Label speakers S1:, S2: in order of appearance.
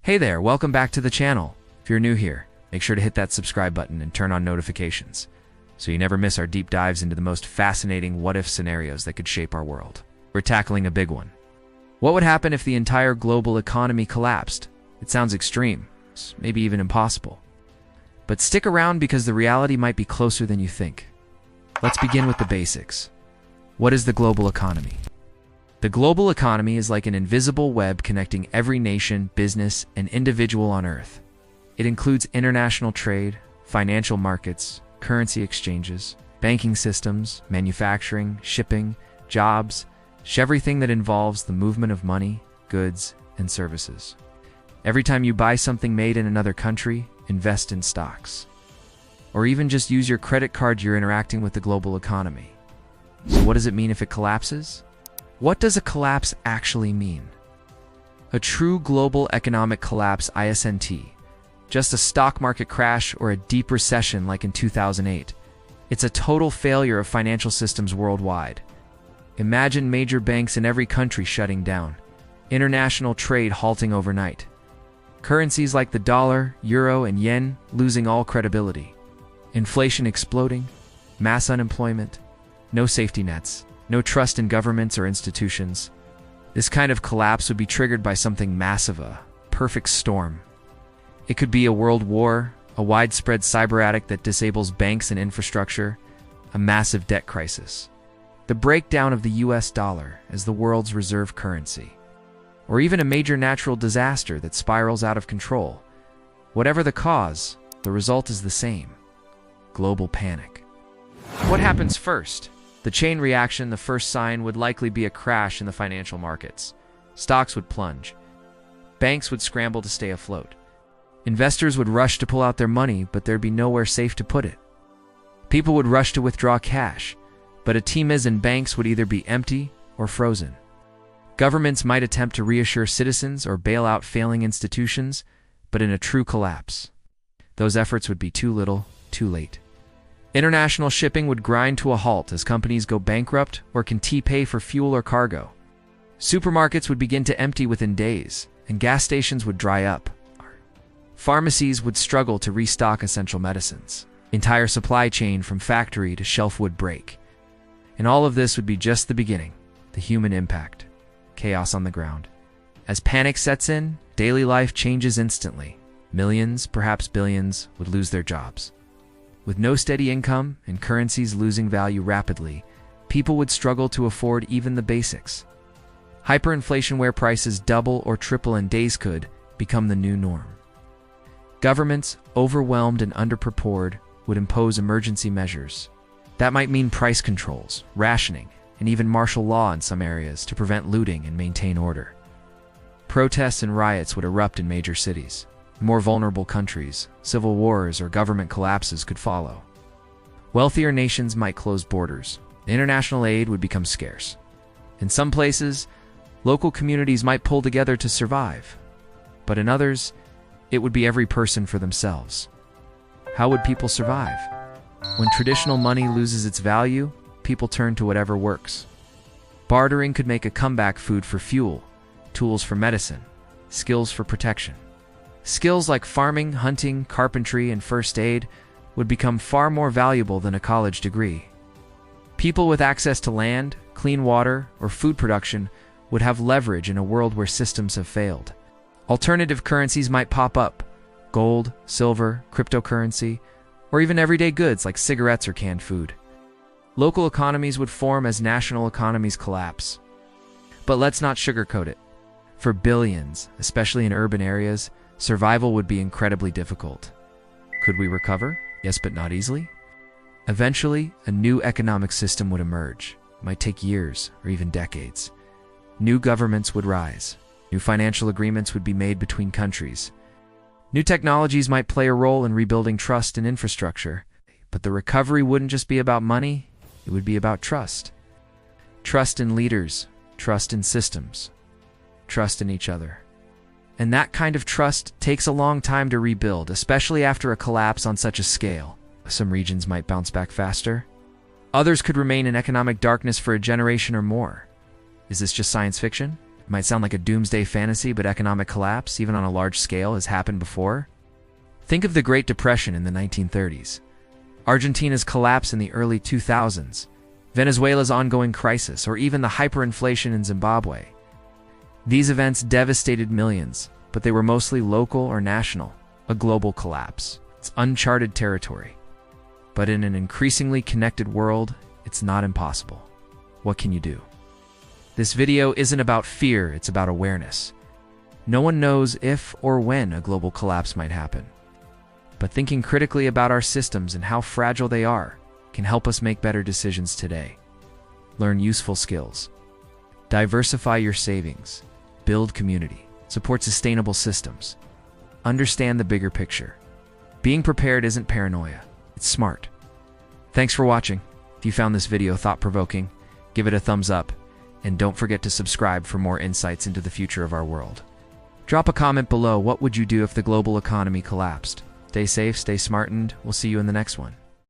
S1: Hey there, welcome back to the channel. If you're new here, make sure to hit that subscribe button and turn on notifications so you never miss our deep dives into the most fascinating what-if scenarios that could shape our world. We're tackling a big one. What would happen if the entire global economy collapsed? It sounds extreme, maybe even impossible. But stick around because the reality might be closer than you think. Let's begin with the basics. What is the global economy? The global economy is like an invisible web connecting every nation, business, and individual on Earth. It includes international trade, financial markets, currency exchanges, banking systems, manufacturing, shipping, jobs, everything that involves the movement of money, goods, and services. Every time you buy something made in another country, invest in stocks. Or even just use your credit card, you're interacting with the global economy. So what does it mean if it collapses? What does a collapse actually mean? A true global economic collapse isn't just a stock market crash or a deep recession like in 2008. It's a total failure of financial systems worldwide. Imagine major banks in every country shutting down, international trade halting overnight, currencies like the dollar, euro, and yen losing all credibility, inflation exploding, mass unemployment, no safety nets, no trust in governments or institutions. This kind of collapse would be triggered by something massive, a perfect storm. It could be a world war, a widespread cyber attack that disables banks and infrastructure, a massive debt crisis, the breakdown of the US dollar as the world's reserve currency, or even a major natural disaster that spirals out of control. Whatever the cause, the result is the same: global panic. What happens first? The chain reaction. The first sign would likely be a crash in the financial markets. Stocks would plunge. Banks would scramble to stay afloat. Investors would rush to pull out their money, but there'd be nowhere safe to put it. People would rush to withdraw cash, but ATMs and banks would either be empty or frozen. Governments might attempt to reassure citizens or bail out failing institutions, but in a true collapse, those efforts would be too little, too late. International shipping would grind to a halt as companies go bankrupt or can't pay for fuel or cargo. Supermarkets would begin to empty within days, and gas stations would dry up. Pharmacies would struggle to restock essential medicines. Entire supply chain from factory to shelf would break. And all of this would be just the beginning, the human impact. Chaos on the ground. As panic sets in, daily life changes instantly. Millions, perhaps billions, would lose their jobs. With no steady income and currencies losing value rapidly, people would struggle to afford even the basics. Hyperinflation, where prices double or triple in days, could become the new norm. Governments, overwhelmed and underprepared, would impose emergency measures. That might mean price controls, rationing, and even martial law in some areas to prevent looting and maintain order. Protests and riots would erupt in major cities. In more vulnerable countries, civil wars or government collapses could follow. Wealthier nations might close borders. International aid would become scarce. In some places, local communities might pull together to survive. But in others, it would be every person for themselves. How would people survive? When traditional money loses its value, people turn to whatever works. Bartering could make a comeback: food for fuel, tools for medicine, skills for protection. Skills like farming, hunting, carpentry, and first aid would become far more valuable than a college degree. People with access to land, clean water, or food production would have leverage in a world where systems have failed. Alternative currencies might pop up: gold, silver, cryptocurrency, or even everyday goods like cigarettes or canned food. Local economies would form as national economies collapse. But let's not sugarcoat it. For billions, especially in urban areas, survival would be incredibly difficult. Could we recover? Yes, but not easily. Eventually, a new economic system would emerge. It might take years or even decades. New governments would rise. New financial agreements would be made between countries. New technologies might play a role in rebuilding trust and infrastructure. But the recovery wouldn't just be about money, it would be about trust. Trust in leaders, trust in systems, trust in each other. And that kind of trust takes a long time to rebuild, especially after a collapse on such a scale. Some regions might bounce back faster. Others could remain in economic darkness for a generation or more. Is this just science fiction? It might sound like a doomsday fantasy, but economic collapse, even on a large scale, has happened before. Think of the Great Depression in the 1930s, Argentina's collapse in the early 2000s, Venezuela's ongoing crisis, or even the hyperinflation in Zimbabwe. These events devastated millions, but they were mostly local or national. A global collapse. It's uncharted territory. But in an increasingly connected world, it's not impossible. What can you do? This video isn't about fear, it's about awareness. No one knows if or when a global collapse might happen. But thinking critically about our systems and how fragile they are can help us make better decisions today. Learn useful skills. Diversify your savings. Build community. Support sustainable systems. Understand the bigger picture. Being prepared isn't paranoia, it's smart. Thanks for watching. If you found this video thought-provoking, give it a thumbs up, and don't forget to subscribe for more insights into the future of our world. Drop a comment below. What would you do if the global economy collapsed? Stay safe, stay smart, and we'll see you in the next one.